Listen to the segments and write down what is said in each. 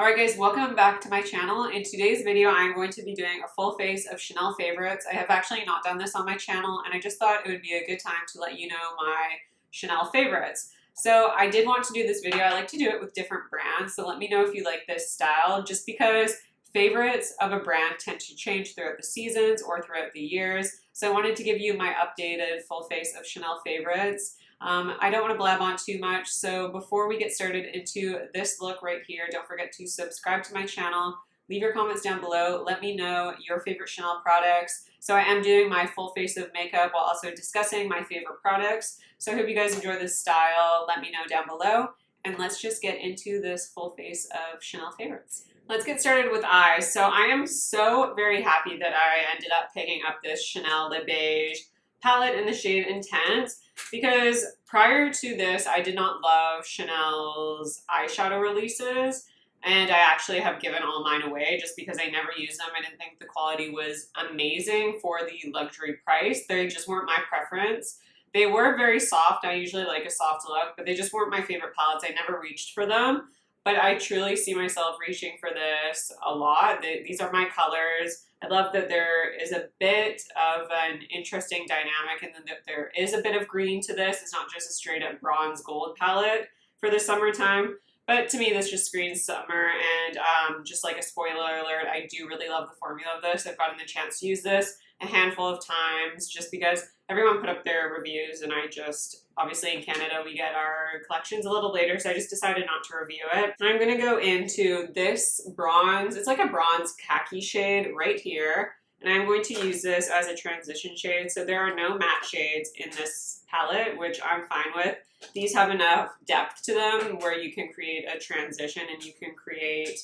Alright guys, welcome back to my channel. In today's video, I'm going to be doing a full face of Chanel favorites. I have actually not done this on my channel, and I just thought it would be a good time to let you know my Chanel favorites. So I did want to do this video. I like to do it with different brands, so let me know if you like this style, just because favorites of a brand tend to change throughout the seasons or throughout the years. So I wanted to give you my updated full face of Chanel favorites. I don't want to blab on too much, so before we get started into this look right here, don't forget to subscribe to my channel, leave your comments down below, let me know your favorite Chanel products. So I am doing my full face of makeup while also discussing my favorite products. So I hope you guys enjoy this style, let me know down below, and let's just get into this full face of Chanel favorites. Let's get started with eyes. So I am so very happy that I ended up picking up this Chanel Le Beige palette in the shade Intense, because prior to this, I did not love Chanel's eyeshadow releases, and I actually have given all mine away just because I never used them. I didn't think the quality was amazing for the luxury price. They just weren't my preference. They were very soft. I usually like a soft look, but they just weren't my favorite palettes. I never reached for them, but I truly see myself reaching for this a lot. These are my colors. I love that there is a bit of an interesting dynamic, and then that there is a bit of green to this. It's not just a straight up bronze gold palette for the summertime, but to me this just screams summer. And just like a spoiler alert, I do really love the formula of this. I've gotten the chance to use this a handful of times just because everyone put up their reviews, and I just, obviously in Canada we get our collections a little later, so I just decided not to review it. I'm going to go into this bronze. It's like a bronze khaki shade right here, and I'm going to use this as a transition shade. So there are no matte shades in this palette, which I'm fine with. These have enough depth to them where you can create a transition and you can create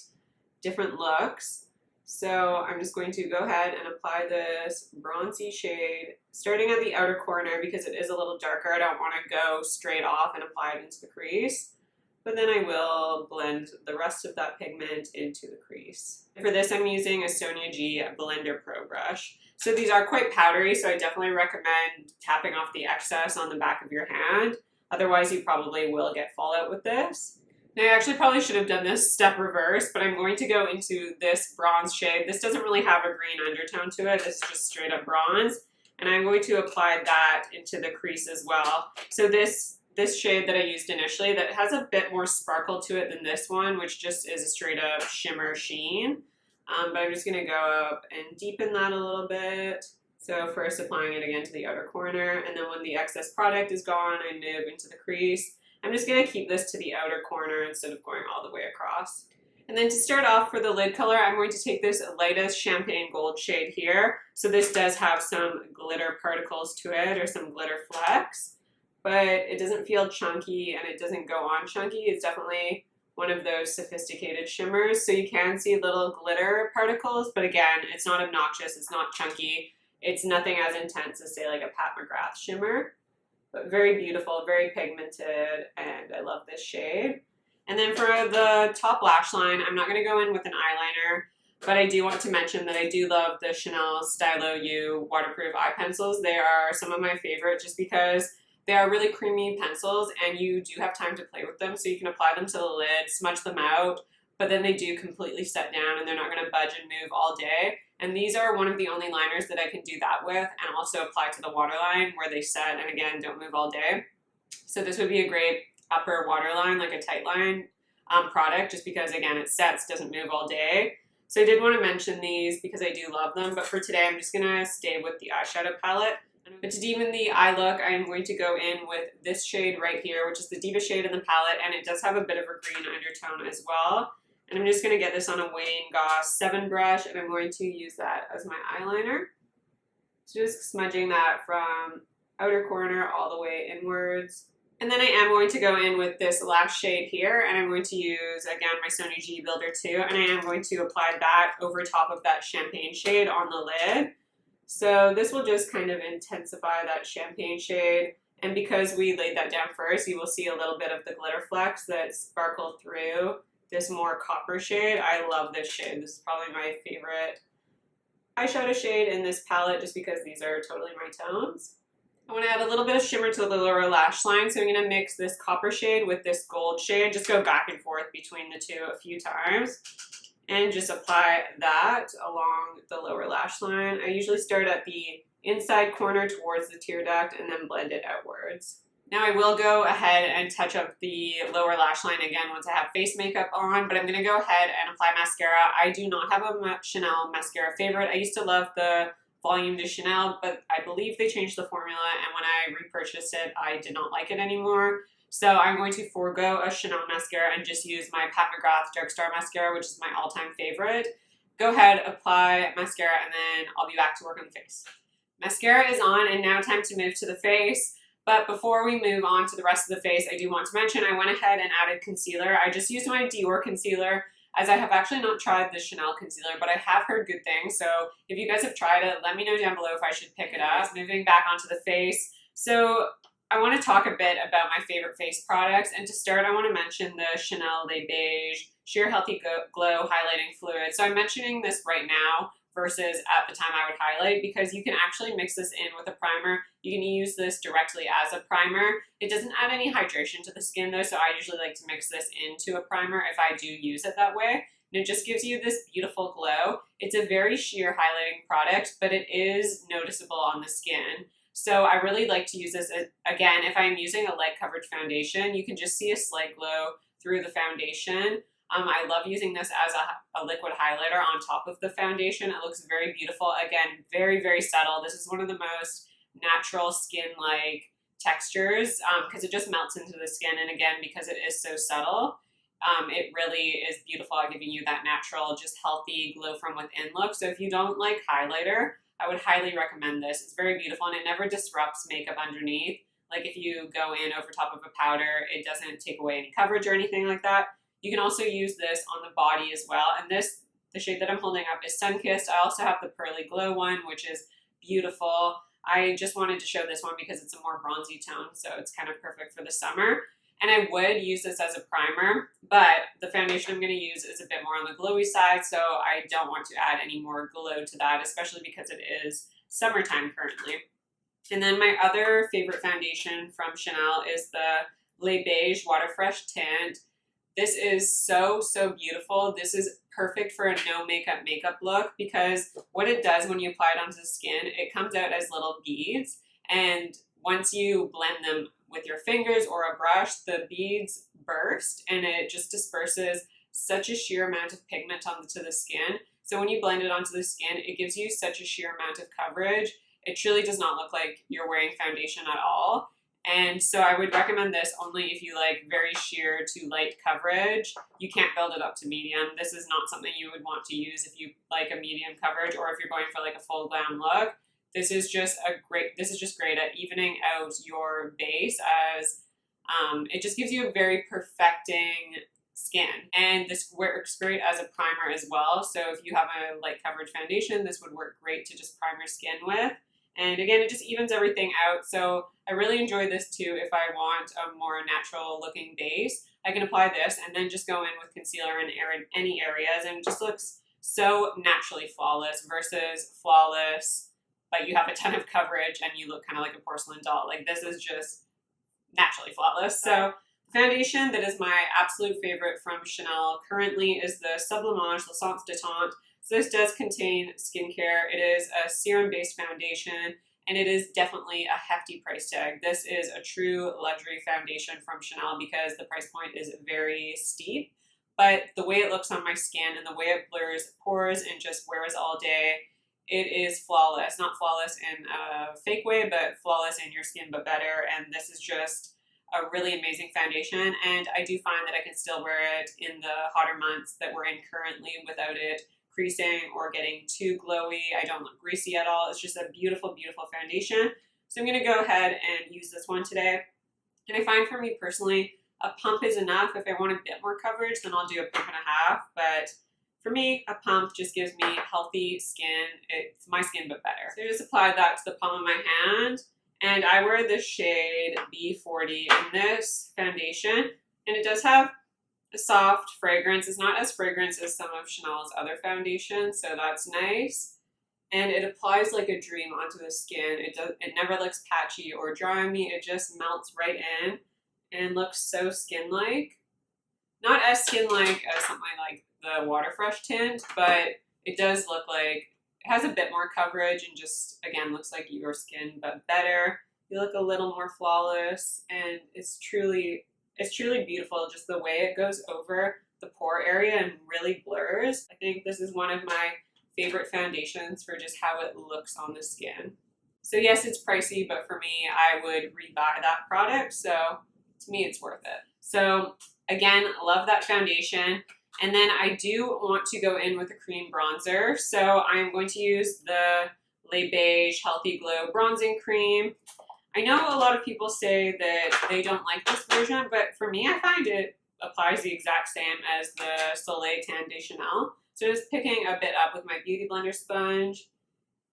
different looks. So I'm just going to go ahead and apply this bronzy shade, starting at the outer corner because it is a little darker. I don't want to go straight off and apply it into the crease, but then I will blend the rest of that pigment into the crease. For this, I'm using a Sony G Blender Pro brush. So these are quite powdery, so I definitely recommend tapping off the excess on the back of your hand. Otherwise, you probably will get fallout with this. Now, I actually probably should have done this step reverse, but I'm going to go into this bronze shade. This doesn't really have a green undertone to it. This is just straight up bronze. And I'm going to apply that into the crease as well. So this shade that I used initially, that has a bit more sparkle to it than this one, which just is a straight up shimmer sheen. But I'm just going to go up and deepen that a little bit. So first applying it again to the outer corner, and then when the excess product is gone, I move into the crease. I'm just going to keep this to the outer corner instead of going all the way across. And then to start off for the lid color, I'm going to take this lightest champagne gold shade here. So this does have some glitter particles to it, or some glitter flecks, but it doesn't feel chunky and it doesn't go on chunky. It's definitely one of those sophisticated shimmers. So you can see little glitter particles, but again, it's not obnoxious, it's not chunky. It's nothing as intense as, say, like a Pat McGrath shimmer. But very beautiful, very pigmented, and I love this shade. And then for the top lash line, I'm not going to go in with an eyeliner, but I do want to mention that I do love the Chanel Stylo Yeux waterproof eye pencils. They are some of my favorite just because they are really creamy pencils, and you do have time to play with them, so you can apply them to the lid, smudge them out, but then they do completely set down and they're not going to budge and move all day. And these are one of the only liners that I can do that with, and also apply to the waterline where they set and again don't move all day. So this would be a great upper waterline, like a tight line product, just because again it sets, doesn't move all day. So I did want to mention these because I do love them, but for today I'm just going to stay with the eyeshadow palette. But to deepen the eye look, I am going to go in with this shade right here, which is the deepest shade in the palette, and it does have a bit of a green undertone as well. And I'm just going to get this on a Wayne Goss 7 brush, and I'm going to use that as my eyeliner. So just smudging that from outer corner all the way inwards. And then I am going to go in with this last shade here, and I'm going to use, again, my Sony G Builder 2, and I am going to apply that over top of that champagne shade on the lid. So this will just kind of intensify that champagne shade. And because we laid that down first, you will see a little bit of the glitter flecks that sparkle through this more copper shade. I love this shade. This is probably my favorite eyeshadow shade in this palette just because these are totally my tones. I want to add a little bit of shimmer to the lower lash line, so I'm going to mix this copper shade with this gold shade. Just go back and forth between the two a few times. And just apply that along the lower lash line. I usually start at the inside corner towards the tear duct and then blend it outwards. Now I will go ahead and touch up the lower lash line again once I have face makeup on, but I'm going to go ahead and apply mascara. I do not have a Chanel mascara favorite. I used to love the Volume de Chanel, but I believe they changed the formula, and when I repurchased it, I did not like it anymore. So I'm going to forego a Chanel mascara and just use my Pat McGrath Dark Star mascara, which is my all-time favorite. Go ahead, apply mascara, and then I'll be back to work on the face. Mascara is on, and now time to move to the face. But before we move on to the rest of the face, I do want to mention I went ahead and added concealer. I just used my Dior concealer, as I have actually not tried the Chanel concealer, but I have heard good things. So if you guys have tried it, let me know down below if I should pick it up. Moving back onto the face. So I want to talk a bit about my favorite face products. And to start, I want to mention the Chanel Le Beige Sheer Healthy Glow Highlighting Fluid. So I'm mentioning this right now versus at the time I would highlight, because you can actually mix this in with a primer. You can use this directly as a primer. It doesn't add any hydration to the skin though, so I usually like to mix this into a primer if I do use it that way. And it just gives you this beautiful glow. It's a very sheer highlighting product, but it is noticeable on the skin. So I really like to use this, again, if I'm using a light coverage foundation, you can just see a slight glow through the foundation. I love using this as a liquid highlighter on top of the foundation. It looks very beautiful. Again, very, very subtle. This is one of the most natural skin-like textures because it just melts into the skin. And again, because it is so subtle, it really is beautiful at giving you that natural, just healthy glow from within look. So if you don't like highlighter, I would highly recommend this. It's very beautiful and it never disrupts makeup underneath. Like if you go in over top of a powder, it doesn't take away any coverage or anything like that. You can also use this on the body as well. And this, the shade that I'm holding up is Sunkissed. I also have the Pearly Glow one, which is beautiful. I just wanted to show this one because it's a more bronzy tone, so it's kind of perfect for the summer. And I would use this as a primer, but the foundation I'm going to use is a bit more on the glowy side, so I don't want to add any more glow to that, especially because it is summertime currently. And then my other favorite foundation from Chanel is the Le Beige Water Fresh Tint. This is so, so beautiful. This is perfect for a no makeup look because what it does when you apply it onto the skin, it comes out as little beads. And once you blend them with your fingers or a brush, the beads burst and it just disperses such a sheer amount of pigment onto the skin. So when you blend it onto the skin, it gives you such a sheer amount of coverage. It truly does not look like you're wearing foundation at all. And so I would recommend this only if you like very sheer to light coverage. You can't build it up to medium. This is not something you would want to use if you like a medium coverage or if you're going for like a full glam look. This is just great at evening out your base as it just gives you a very perfecting skin. And this works great as a primer as well. So if you have a light coverage foundation, this would work great to just prime your skin with. And again, it just evens everything out. So I really enjoy this too if I want a more natural looking base. I can apply this and then just go in with concealer in any areas and it just looks so naturally flawless versus flawless, but you have a ton of coverage and you look kind of like a porcelain doll. Like this is just naturally flawless. So the foundation that is my absolute favorite from Chanel currently is the Sublimage Detent. So this does contain skincare. It is a serum-based foundation, and it is definitely a hefty price tag. This is a true luxury foundation from Chanel because the price point is very steep, but the way it looks on my skin and the way it blurs pores and just wears all day, it is flawless. Not flawless in a fake way, but flawless in your skin, but better. And this is just a really amazing foundation, and I do find that I can still wear it in the hotter months that we're in currently without it creasing or getting too glowy. I don't look greasy at all. It's just a beautiful, beautiful foundation. So I'm going to go ahead and use this one today. And I find for me personally, a pump is enough. If I want a bit more coverage, then I'll do a pump and a half. But for me, a pump just gives me healthy skin. It's my skin, but better. So I just applied that to the palm of my hand. And I wear the shade B40 in this foundation. And it does have a soft fragrance. It's not as fragrant as some of Chanel's other foundations, so that's nice. and it applies like a dream onto the skin. It never looks patchy or dry on me. It just melts right in and looks so skin-like. Not as skin-like as something like the Water Fresh tint, but it does look like it has a bit more coverage and just, again, looks like your skin, but better. You look a little more flawless, and it's truly beautiful, just the way it goes over the pore area and really blurs. I think this is one of my favorite foundations for just how it looks on the skin. So yes, it's pricey, but for me, I would rebuy that product. So to me, it's worth it. So again, love that foundation. And then I do want to go in with a cream bronzer. So I'm going to use the Beige Healthy Glow Bronzing Cream. I know a lot of people say that they don't like this version, but for me, I find it applies the exact same as the Soleil Tan de Chanel. So just picking a bit up with my Beauty Blender sponge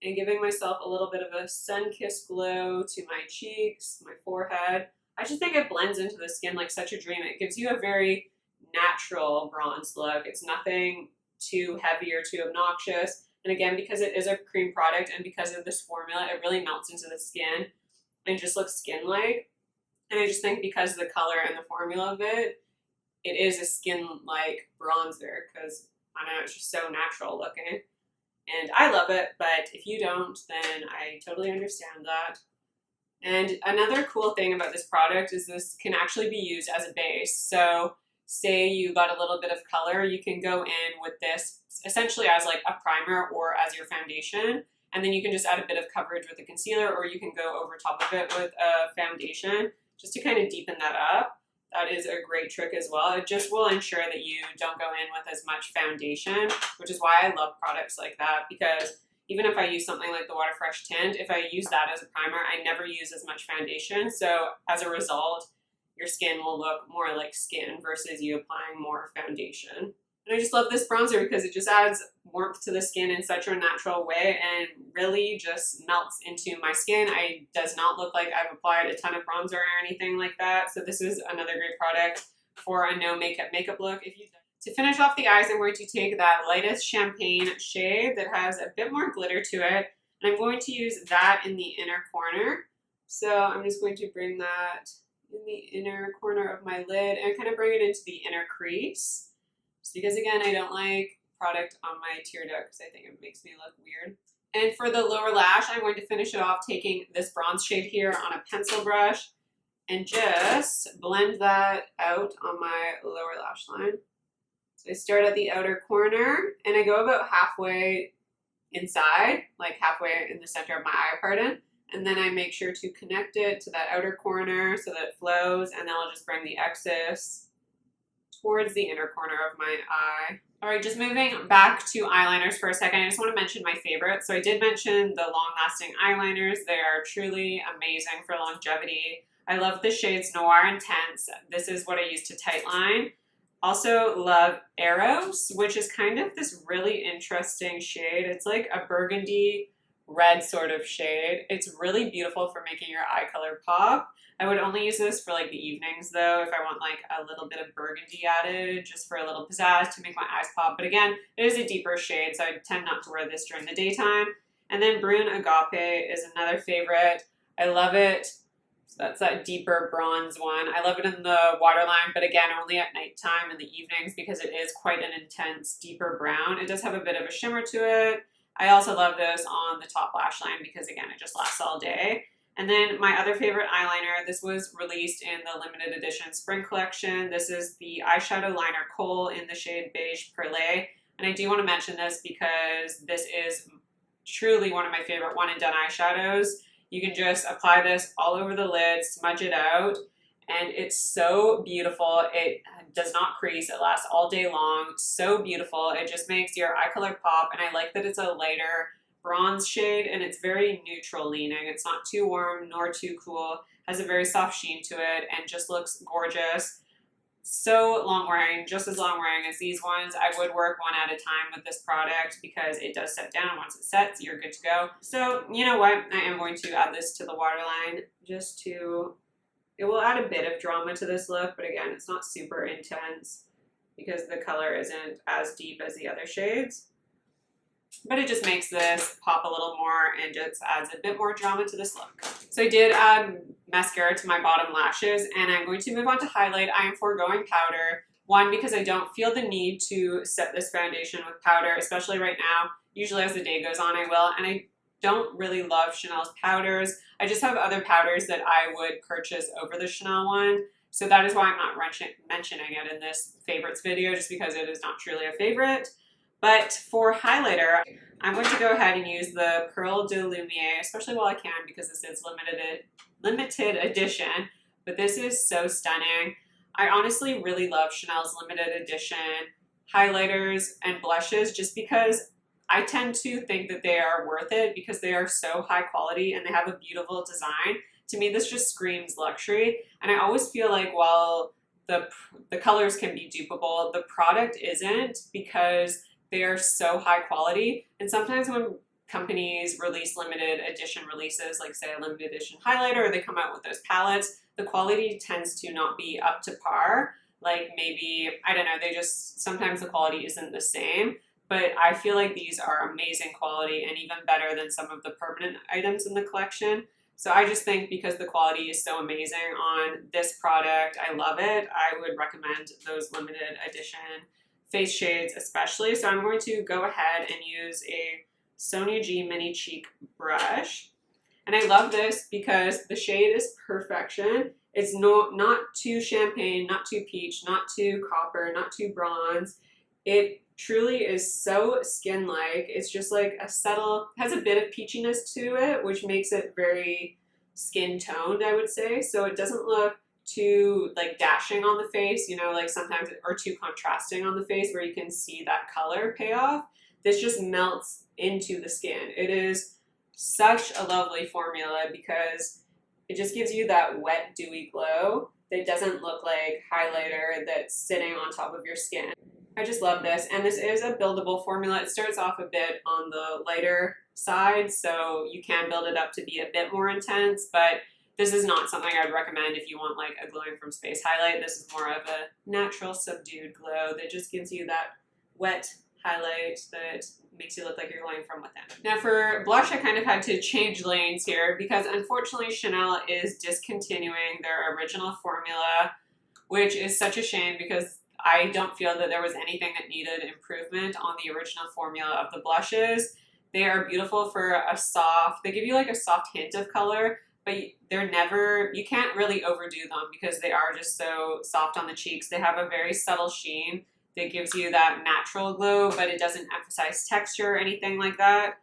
and giving myself a little bit of a sun-kissed glow to my cheeks, my forehead. I just think it blends into the skin like such a dream. It gives you a very natural bronze look. It's nothing too heavy or too obnoxious. And again, because it is a cream product and because of this formula, it really melts into the skin and just looks skin-like. And I just think because of the color and the formula of it, it is a skin-like bronzer because I don't know, it's just so natural looking. And I love it, but if you don't, then I totally understand that. And another cool thing about this product is this can actually be used as a base. So say you got a little bit of color, you can go in with this essentially as like a primer or as your foundation. And then you can just add a bit of coverage with a concealer, or you can go over top of it with a foundation just to kind of deepen that up. That is a great trick as well. It just will ensure that you don't go in with as much foundation, which is why I love products like that, because even if I use something like the Water Fresh tint, if I use that as a primer, I never use as much foundation. So as a result, your skin will look more like skin versus you applying more foundation. And I just love this bronzer because it just adds warmth to the skin in such a natural way and really just melts into my skin. It does not look like I've applied a ton of bronzer or anything like that. So this is another great product for a no makeup look. To finish off the eyes, I'm going to take that lightest champagne shade that has a bit more glitter to it, and I'm going to use that in the inner corner. So I'm just going to bring that in the inner corner of my lid and kind of bring it into the inner crease. Just because, again, I don't like product on my tear duct because I think it makes me look weird. And for the lower lash, I'm going to finish it off taking this bronze shade here on a pencil brush and just blend that out on my lower lash line. So I start at the outer corner and I go about halfway inside, like halfway in the center of my eye, pardon. And then I make sure to connect it to that outer corner so that it flows, and then I'll just bring the excess towards the inner corner of my eye. All right, just moving back to eyeliners for a second, I just want to mention my favorites. So I did mention the long-lasting eyeliners. They are truly amazing for longevity. I love the shades Noir and Tint. This is what I use to tightline. Also love Eros, which is kind of this really interesting shade. It's like a burgundy red sort of shade. It's really beautiful for making your eye color pop. I would only use this for like the evenings though, if I want like a little bit of burgundy added, just for a little pizzazz to make my eyes pop. But again, it is a deeper shade, so I tend not to wear this during the daytime. And then Brune Agape is another favorite. I love it. So that's that deeper bronze one. I love it in the waterline, but again, only at nighttime in the evenings because it is quite an intense, deeper brown. It does have a bit of a shimmer to it. I also love this on the top lash line because, again, it just lasts all day. And then my other favorite eyeliner, this was released in the limited edition spring collection. This is the Eyeshadow Liner Kohl in the shade Beige Perle. And I do want to mention this because this is truly one of my favorite one-and-done eyeshadows. You can just apply this all over the lid, smudge it out, and it's so beautiful. It does not crease. It lasts all day long. So beautiful. It just makes your eye color pop, and I like that it's a lighter bronze shade, and it's very neutral leaning. It's not too warm nor too cool. Has a very soft sheen to it, and just looks gorgeous. So long wearing, just as long wearing as these ones. I would work one at a time with this product because it does set down. Once it sets, you're good to go. So you know what? I am going to add this to the waterline just to, it will add a bit of drama to this look, but again, it's not super intense because the color isn't as deep as the other shades. but it just makes this pop a little more and just adds a bit more drama to this look. So I did add mascara to my bottom lashes, and I'm going to move on to highlight. I am foregoing powder. One, because I don't feel the need to set this foundation with powder, especially right now. Usually as the day goes on, I will, and I don't really love Chanel's powders. I just have other powders that I would purchase over the Chanel one. So that is why I'm not mentioning it in this favorites video, just because it is not truly a favorite. But for highlighter, I'm going to go ahead and use the Perle de Lumiere, especially while I can, because this is limited edition. But this is so stunning. I honestly really love Chanel's limited edition highlighters and blushes, just because I tend to think that they are worth it because they are so high quality and they have a beautiful design. To me, this just screams luxury. And I always feel like while the colors can be dupeable, the product isn't, because they are so high quality. And sometimes when companies release limited edition releases, like say a limited edition highlighter, or they come out with those palettes, the quality tends to not be up to par. Like maybe, I don't know, sometimes the quality isn't the same. But I feel like these are amazing quality and even better than some of the permanent items in the collection. So I just think because the quality is so amazing on this product, I love it. I would recommend those limited edition face shades especially. So I'm going to go ahead and use a Sony G Mini Cheek brush. And I love this because the shade is perfection. It's not too champagne, not too peach, not too copper, not too bronze. It truly is so skin-like. It's just like a subtle, has a bit of peachiness to it, which makes it very skin-toned, I would say. So it doesn't look too like dashing on the face, you know, like sometimes, or too contrasting on the face where you can see that color payoff. This just melts into the skin. It is such a lovely formula because it just gives you that wet, dewy glow that doesn't look like highlighter that's sitting on top of your skin. I just love this, and this is a buildable formula. It starts off a bit on the lighter side, so you can build it up to be a bit more intense, but this is not something I'd recommend if you want like a glowing from space highlight. This is more of a natural subdued glow that just gives you that wet highlight that makes you look like you're glowing from within. Now for blush, I kind of had to change lanes here because unfortunately Chanel is discontinuing their original formula, which is such a shame because I don't feel that there was anything that needed improvement on the original formula of the blushes. They are beautiful for a soft, they give you like a soft hint of color, but they're never, you can't really overdo them because they are just so soft on the cheeks. They have a very subtle sheen that gives you that natural glow, but it doesn't emphasize texture or anything like that.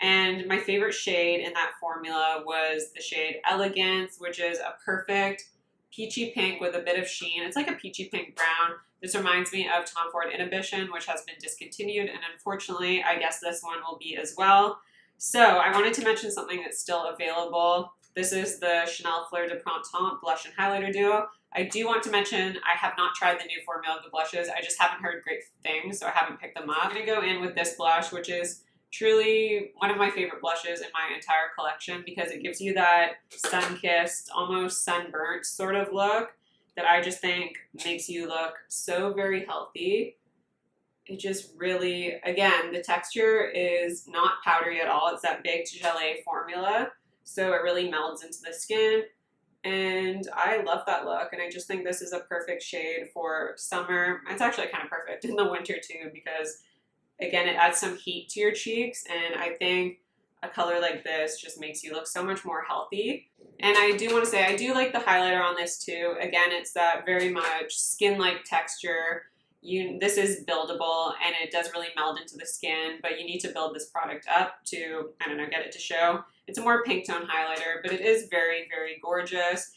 And my favorite shade in that formula was the shade Elegance, which is a perfect peachy pink with a bit of sheen. It's like a peachy pink brown. This reminds me of Tom Ford Inhibition, which has been discontinued, and unfortunately, I guess this one will be as well. So I wanted to mention something that's still available. This is the Chanel Fleur de Printemps Blush and Highlighter Duo. I do want to mention I have not tried the new formula of the blushes. I just haven't heard great things, so I haven't picked them up. I'm going to go in with this blush, which is truly one of my favorite blushes in my entire collection because it gives you that sun-kissed, almost sunburnt sort of look that I just think makes you look so very healthy. It just really, again, the texture is not powdery at all. It's that Beige Gelée formula, so it really melds into the skin. And I love that look, and I just think this is a perfect shade for summer. It's actually kind of perfect in the winter too because, again, it adds some heat to your cheeks, and I think a color like this just makes you look so much more healthy. And I do want to say, I do like the highlighter on this too. Again, it's that very much skin-like texture. This is buildable, and it does really meld into the skin, but you need to build this product up to, I don't know, get it to show. It's a more pink tone highlighter, but it is very, very gorgeous.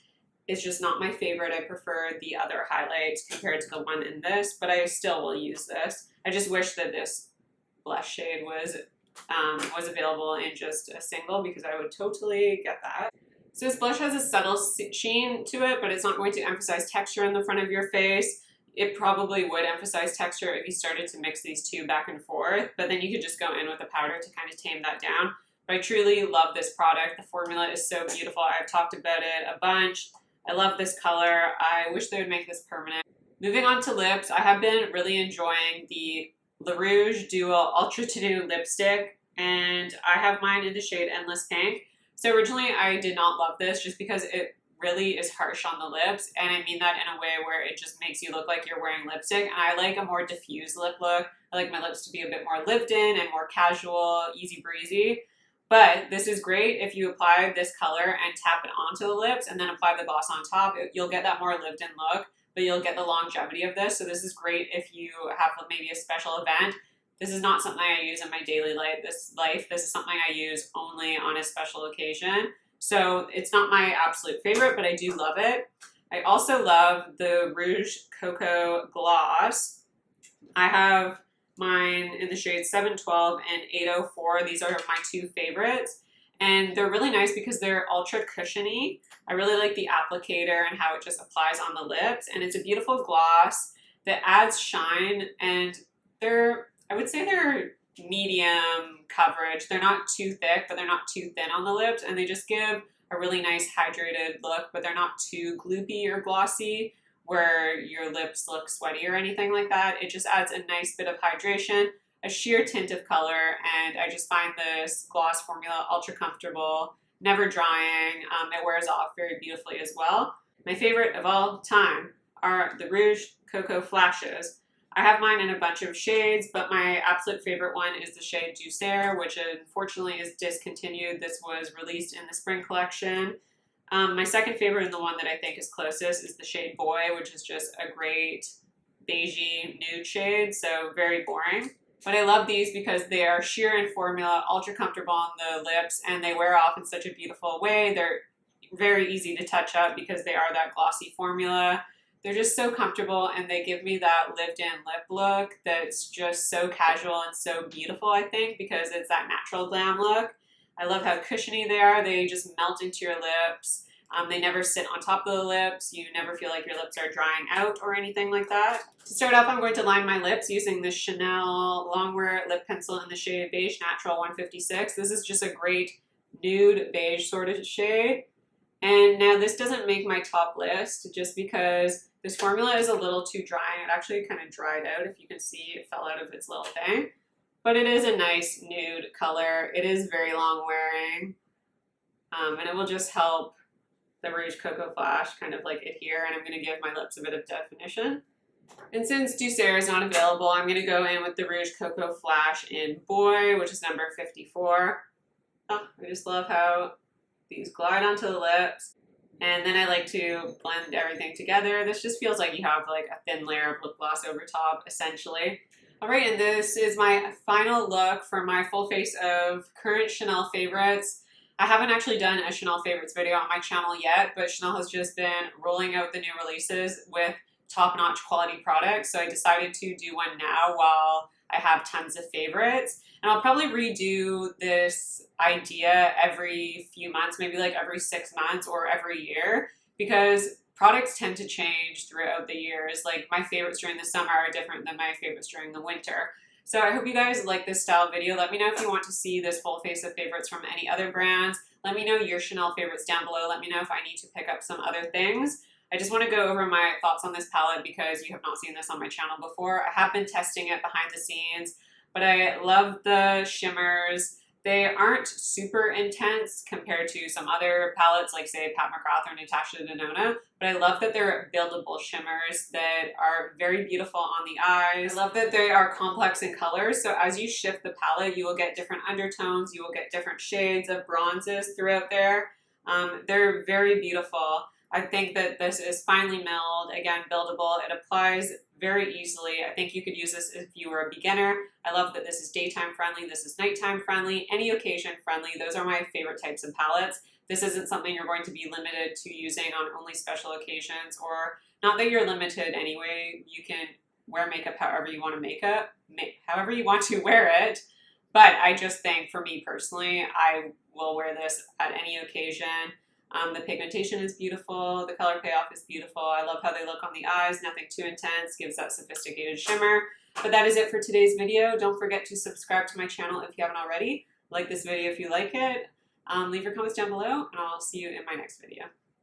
It's just not my favorite. I prefer the other highlights compared to the one in this, but I still will use this. I just wish that this blush shade was available in just a single because I would totally get that. So this blush has a subtle sheen to it, but it's not going to emphasize texture in the front of your face. It probably would emphasize texture if you started to mix these two back and forth, but then you could just go in with a powder to kind of tame that down. But I truly love this product. The formula is so beautiful. I've talked about it a bunch. I love this color. I wish they would make this permanent. Moving on to lips, I have been really enjoying the the Rouge Dual Ultra To-Do lipstick, and I have mine in the shade Endless Pink. So originally I did not love this just because it really is harsh on the lips, and I mean that in a way where it just makes you look like you're wearing lipstick, and I like a more diffused lip look. I like my lips to be a bit more lived in and more casual, easy breezy. But this is great if you apply this color and tap it onto the lips and then apply the gloss on top. You'll get that more lived in look, but you'll get the longevity of this. So this is great if you have maybe a special event. This is not something I use in my daily life. This is something I use only on a special occasion. So it's not my absolute favorite, but I do love it. I also love the Rouge Cocoa Gloss. I have mine in the shades 712 and 804. These are my two favorites. And they're really nice because they're ultra cushiony. I really like the applicator and how it just applies on the lips. And it's a beautiful gloss that adds shine. And I would say they're medium coverage. They're not too thick, but they're not too thin on the lips. And they just give a really nice hydrated look, but they're not too gloopy or glossy where your lips look sweaty or anything like that. It just adds a nice bit of hydration, a sheer tint of color, and I just find this gloss formula ultra comfortable, never drying. It wears off very beautifully as well. My favorite of all time are the Rouge Cocoa Flashes. I have mine in a bunch of shades, but my absolute favorite one is the shade Joues, which unfortunately is discontinued. This was released in the spring collection. My second favorite and the one that I think is closest is the shade Boy, which is just a great beigey nude shade, so very boring. But I love these because they are sheer in formula, ultra comfortable on the lips, and they wear off in such a beautiful way. They're very easy to touch up because they are that glossy formula. They're just so comfortable, and they give me that lived-in lip look that's just so casual and so beautiful, I think, because it's that natural glam look. I love how cushiony they are. They just melt into your lips. They never sit on top of the lips. You never feel like your lips are drying out or anything like that. To start off, I'm going to line my lips using the Chanel Longwear lip pencil in the shade Beige Natural 156. This is just a great nude beige sort of shade. And now this doesn't make my top list just because this formula is a little too dry. It actually kind of dried out. If you can see, it fell out of its little thing. But it is a nice nude color. It is very long wearing. And it will just help the Rouge Cocoa Flash kind of like adhere. And I'm going to give my lips a bit of definition. And since Joues is not available, I'm going to go in with the Rouge Cocoa Flash in Boy, which is number 54. Oh, I just love how these glide onto the lips. And then I like to blend everything together. This just feels like you have like a thin layer of lip gloss over top, essentially. All right, and this is my final look for my full face of current Chanel favorites. I haven't actually done a Chanel favorites video on my channel yet, but Chanel has just been rolling out the new releases with top-notch quality products. So I decided to do one now while I have tons of favorites. And I'll probably redo this idea every few months, maybe like every 6 months or every year, because products tend to change throughout the years. Like my favorites during the summer are different than my favorites during the winter. So I hope you guys like this style video. Let me know if you want to see this full face of favorites from any other brands. Let me know your Chanel favorites down below. Let me know if I need to pick up some other things. I just want to go over my thoughts on this palette because you have not seen this on my channel before. I have been testing it behind the scenes, but I love the shimmers. They aren't super intense compared to some other palettes like say Pat McGrath or Natasha Denona, but I love that they're buildable shimmers that are very beautiful on the eyes. I love that they are complex in colors, so as you shift the palette, you will get different undertones, you will get different shades of bronzes throughout there. They're very beautiful. I think that this is finely milled, again, buildable. It applies very easily. I think you could use this if you were a beginner. I love that this is daytime friendly, this is nighttime friendly, any occasion friendly. Those are my favorite types of palettes. This isn't something you're going to be limited to using on only special occasions, or not that you're limited anyway. You can wear makeup however you want to however you want to wear it. But I just think for me personally, I will wear this at any occasion. The pigmentation is beautiful, the color payoff is beautiful, I love how they look on the eyes, nothing too intense, gives that sophisticated shimmer. But that is it for today's video. Don't forget to subscribe to my channel if you haven't already. Like this video if you like it. Leave your comments down below, and I'll see you in my next video.